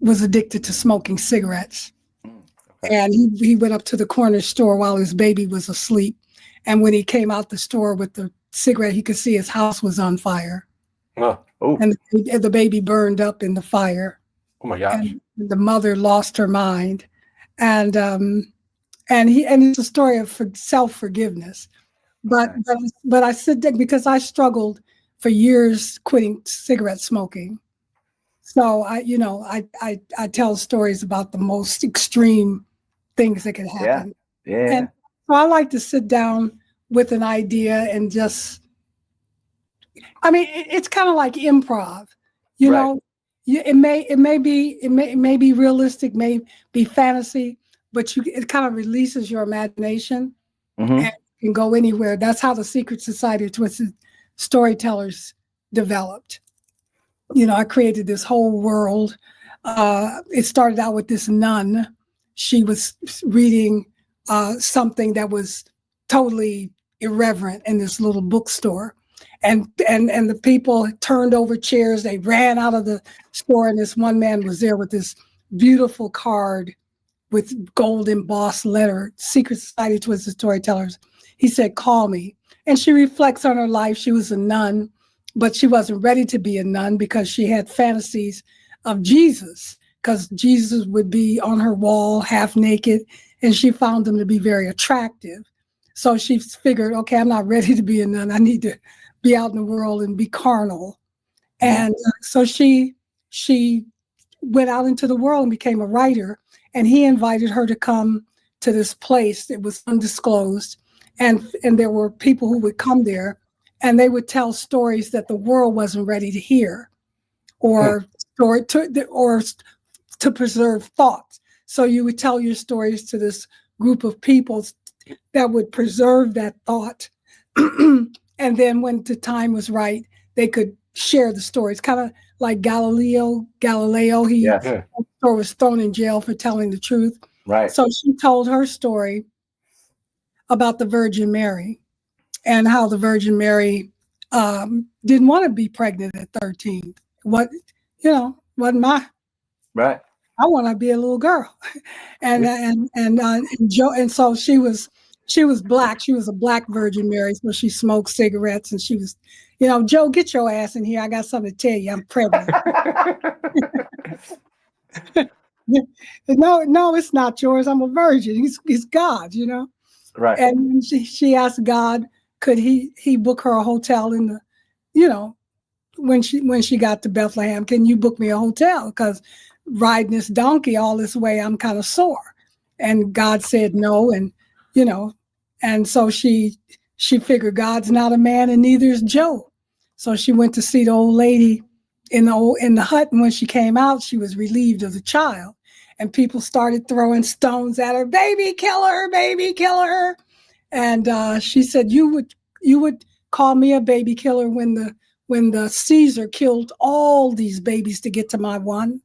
was addicted to smoking cigarettes. Okay. And he went up to the corner store while his baby was asleep. And when he came out the store with the cigarette, he could see his house was on fire. Oh, and the baby burned up in the fire, oh my gosh. and the mother lost her mind, and it's a story of self forgiveness. But Okay. but I said that because I struggled for years quitting cigarette smoking. So I tell stories about the most extreme things that can Yeah. happen. Yeah. And so I like to sit down with an idea and just, I mean, it's kind of like improv, you Right. know. It may be realistic, may be fantasy, but it kind of releases your imagination Hmm. and can go anywhere. That's how the Secret Society of Twisted Storytellers developed. I created this whole world. It started out with this nun. She was reading something that was totally irreverent in this little bookstore. And the people turned over chairs. They ran out of the store, and this one man was there with this beautiful card with gold embossed letter, Secret Society of Twisted Storytellers. He said, "Call me." And she reflects on her life. She was a nun, but she wasn't ready to be a nun because she had fantasies of Jesus, because Jesus would be on her wall half naked, and she found him to be very attractive. So she figured, okay, I'm not ready to be a nun. I need to be out in the world and be carnal. Mhm. And so she went out into the world and became a writer. And he invited her to come to this place that was undisclosed. And there were people who would come there and they would tell stories that the world wasn't ready to hear, or to preserve thoughts. So you would tell your stories to this group of people that would preserve that thought. And then when the time was right, they could share the stories, kind of like Galileo. He Yes. Yeah. was thrown in jail for telling the truth. Right. So she told her story about the Virgin Mary and how the Virgin Mary didn't want to be pregnant at 13. Wasn't my. Right. I want to be a little girl, and Joe, and so she was black. She was a black Virgin Mary, so she smoked cigarettes, and she was, Joe, get your ass in here. I got something to tell you. I'm pregnant. No, it's not yours. I'm a virgin. He's God. Right. And she asked God, could he book her a hotel in the, when she got to Bethlehem, can you book me a hotel? Because riding this donkey all this way, I'm kind of sore. And God said no, and so she figured God's not a man and neither is Joe. So she went to see the old lady in the hut, and when she came out, she was relieved of the child. And people started throwing stones at her, baby killer, baby killer. And she said, you would call me a baby killer when the Caesar killed all these babies to get to my one.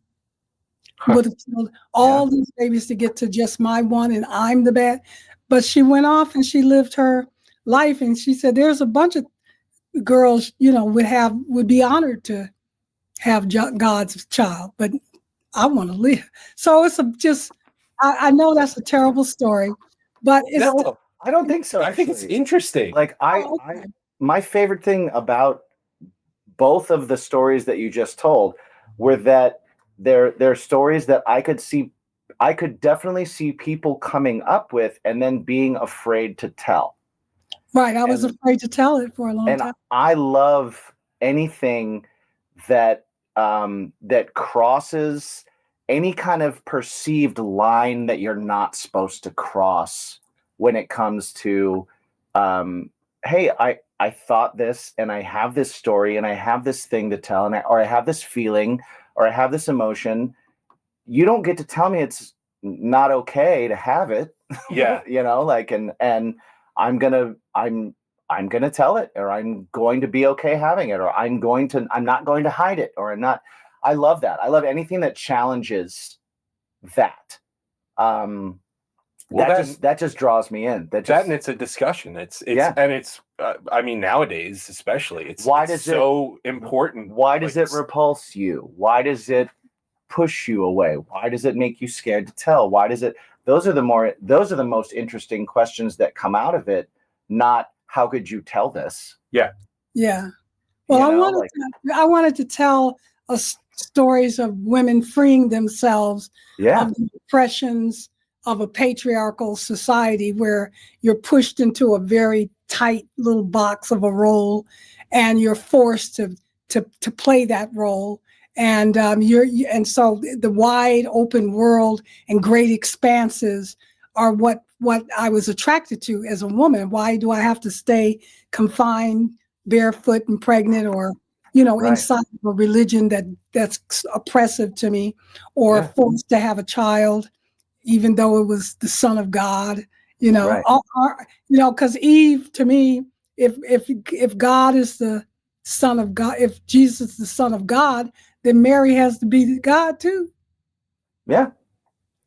Would have killed all these babies to get to just my one, and I'm the bad. But she went off and she lived her life, and she said there's a bunch of girls, would be honored to have God's child, but I want to live. So I know that's a terrible story, but it's No, I don't think so. I think it's actually. interesting. Like okay. my favorite thing about both of the stories that you just told were that they're stories that I could definitely see people coming up with and then being afraid to tell. Right. I was And afraid to tell it for a long and time. I love anything that that crosses any kind of perceived line that you're not supposed to cross when it comes to hey, I thought this and I have this story and I have this thing to tell or I have this feeling or I have this emotion. You don't get to tell me it's not okay to have it. Yeah. Like and I'm gonna I'm going to tell it, or I'm going to be okay having it, or I'm not going to hide it, or I'm not. I love that. I love anything that challenges that. Well, that just draws me in. And it's a discussion. It's and it's I mean, nowadays especially, it's so important. Why does it repulse you? Why does it push you away? Why does it make you scared to tell? Why does it? Those are the most interesting questions that come out of it. Not how could you tell this? Yeah. Yeah. Well, You I know, wanted like, I wanted to tell us stories of women freeing themselves yeah, of the oppressions of a patriarchal society where you're pushed into a very tight little box of a role, and you're forced to play that role. And and so the wide open world and great expanses are what I was attracted to as a woman. Why do I have to stay confined, barefoot and pregnant, or right, inside of a religion that's oppressive to me, or Yeah. forced to have a child, even though it was the Son of God? right. Because Eve, to me, if God is the Son of God, if Jesus is the Son of God, then Mary has to be God too. Yeah,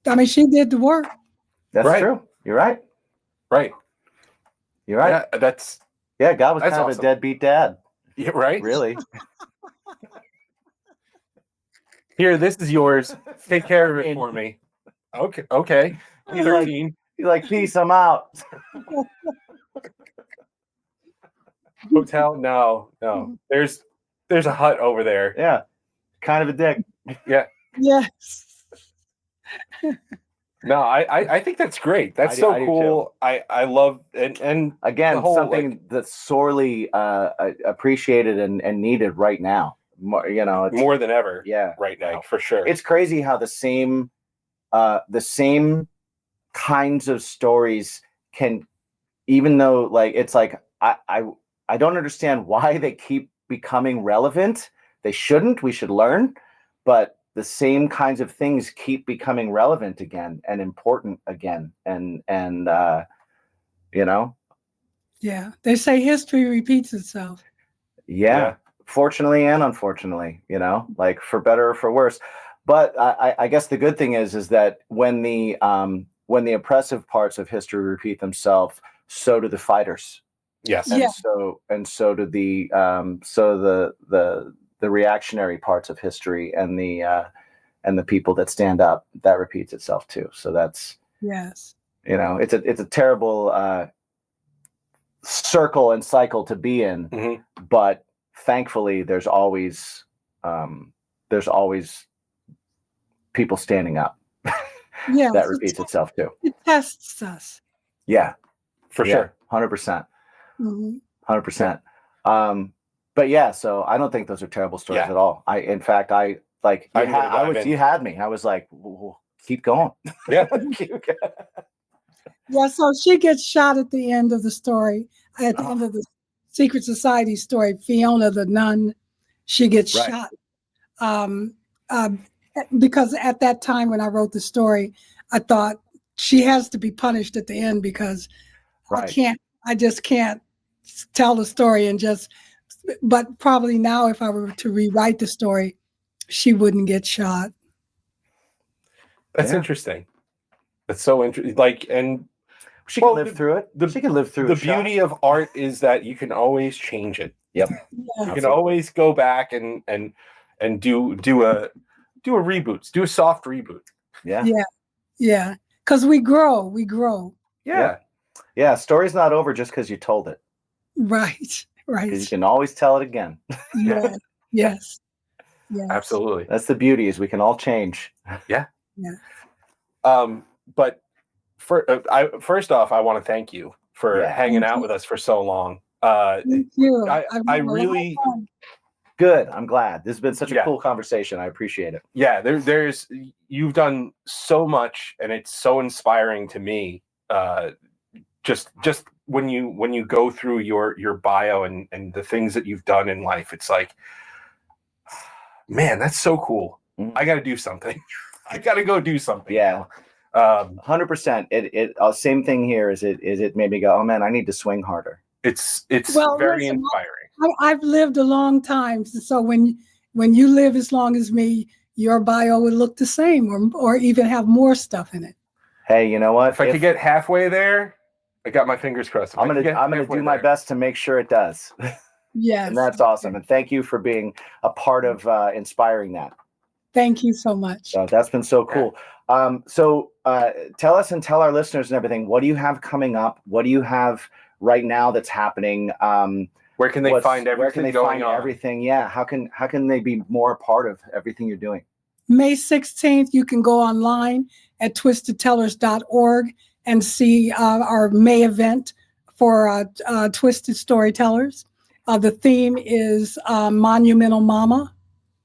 I mean, she did the work. that's Right. true. You're right. Right. You're right. Yeah, that's Yeah, God was That's kind of awesome. a deadbeat dad, yeah, right. really. Here, this is yours. Take care of I it mean, for me. Okay. Okay. He's like, 13. he's like, peace, I'm out. Hotel? No. There's a hut over there. Yeah, kind of a dick. Yeah. Yes. No, I think that's great. That's I do- so I do cool. I love and Again, the whole, something that's sorely appreciated and needed right now. It's, more than ever. yeah, Right now, like, for sure. it's crazy how the same kinds of stories can, even though like it's like I don't understand why they keep becoming relevant. They shouldn't. We should learn, but the same kinds of things keep becoming relevant again and important again, and you know, Yeah. They say history repeats itself. yeah, fortunately and unfortunately, like for better or for worse. But I guess the good thing is that when the oppressive parts of history repeat themselves, so do the fighters, Yes. and Yeah. so do the reactionary parts of history, and the people that stand up. That repeats itself too. So that's, Yes. it's a terrible circle and cycle to be in, Mhm. but thankfully there's always people standing up. Yes. That repeats itself too. It tests us. Yeah, For sure. 100%. Mhm. 100%. But yeah, so I don't think those are terrible stories Yeah. at all. In fact, I like, I'm gonna dive in. you had me. I was like, keep going. Yeah. Yeah, so she gets shot at the end of the story, at the end of the Secret Society story. Fiona the nun, she gets Right. shot. Um, because at that time when I wrote the story, I thought she has to be punished at the end, because Right. I just can't tell the story but probably now if I were to rewrite the story, she wouldn't get shot. That's Yeah. interesting. That's so interesting. Like, and She can Well, live through it. She can live through the a shot. beauty of art is that you can always change it. Yep. Yeah. You can Absolutely. always go back and do a reboot, do a soft reboot. Yeah. Yeah. Yeah. Because we grow. Yeah. Yeah. Story's not over just because you told it. Right. Right. Because you can always tell it again. Yeah. Yes. Yes. Absolutely. That's the beauty, is we can all change. Yeah. Yeah. But first off, I want to thank you for Yeah. hanging Thank out you. with us for so long. Thank you. I I've had a lot of really, fun. Good. I'm glad. This has been such a Yeah. cool conversation. I appreciate it. yeah, you've done so much, and it's so inspiring to me. Just when you go through your bio and the things that you've done in life, it's like, man, that's so cool. Mhm. I got to do something. I got to go do something. Yeah. now. 100%. Same thing here. It made me go, oh man, I need to swing harder. It's Well, very listen, inspiring. I've lived a long time, so when you live as long as me, your bio would look the same, or even have more stuff in it. Hey, you know what? If I could get halfway there, I got my fingers crossed. If I'm I could gonna get I'm gonna halfway do my there. best to make sure it does. Yes. And that's awesome. And thank you for being a part of inspiring that. Thank you so much. So that's been so cool. So tell us and tell our listeners and everything, what do you have coming up? What do you have right now that's happening? Where can they find everything where can they going find on? everything? Yeah. How can they be more a part of everything you're doing? May 16th, you can go online at twistedtellers.org and see our May event for Twisted Storytellers. The theme is Monumental Mama.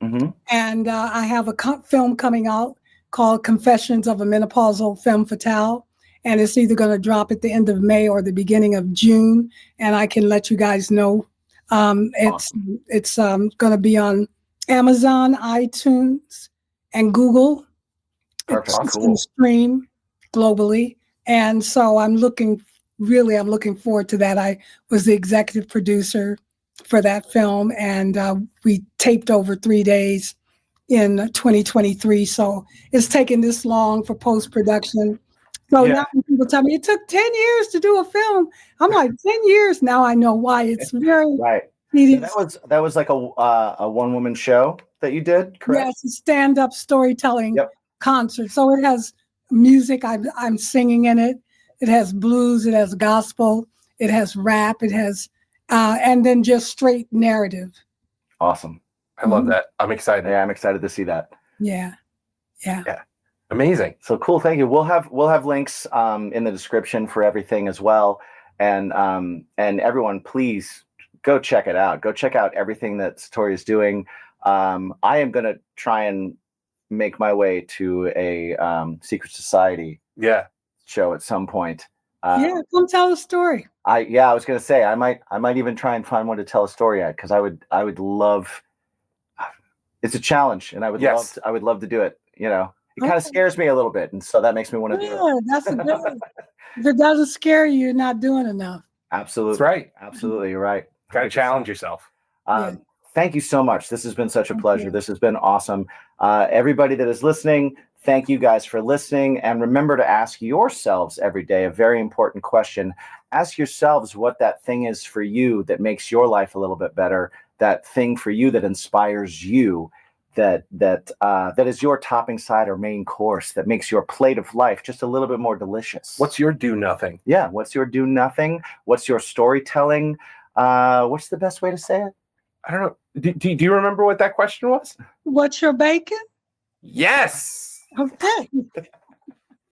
Mm-hmm. And I have a film coming out called Confessions of a Menopausal Femme Fatale. And it's either going to drop at the end of May or the beginning of June. And I can let you guys know. It's going to be on Amazon, iTunes, and Google. Perfect. It's Cool. going to stream globally. And so I'm looking forward to that. I was the executive producer for that film, and we taped over 3 days in 2023. So it's taken this long for post-production. So now when people tell me it took 10 years to do a film, I'm like, 10 years? Now I know why. It's very right. tedious. That was like a one-woman show that you did, correct? Yes, a stand-up storytelling Yep. concert. So it has music. I'm singing in it. It has blues. It has gospel. It has rap. It has, and then just straight narrative. Awesome. I love that. I'm excited. Yeah, I'm excited to see that. Yeah. Amazing. So cool. Thank you. We'll have links in the description for everything as well. And everyone, please go check it out. Go check out everything that Satori is doing. I am going to try and make my way to a secret society show at some point. Come tell a story. I was going to say I might even try and find one to tell a story at, because I would love. It's a challenge, and I would love to do it. You know, it kind of scares me a little bit, and so that makes me want to do it. That's a good. If it doesn't scare you, you're not doing enough. Absolutely. That's right. Absolutely. You're right. Got to challenge yourself. Thank you so much. This has been such a pleasure. This has been awesome. Everybody that is listening, thank you guys for listening. And remember to ask yourselves every day a very important question. Ask yourselves what that thing is for you that makes your life a little bit better. That thing for you that inspires you, that is your topping side or main course, that makes your plate of life just a little bit more delicious. What's your do nothing? Yeah. What's your do nothing? What's your storytelling? What's the best way to say it? I don't know. Do you remember what that question was? What's your bacon? Yes. Okay.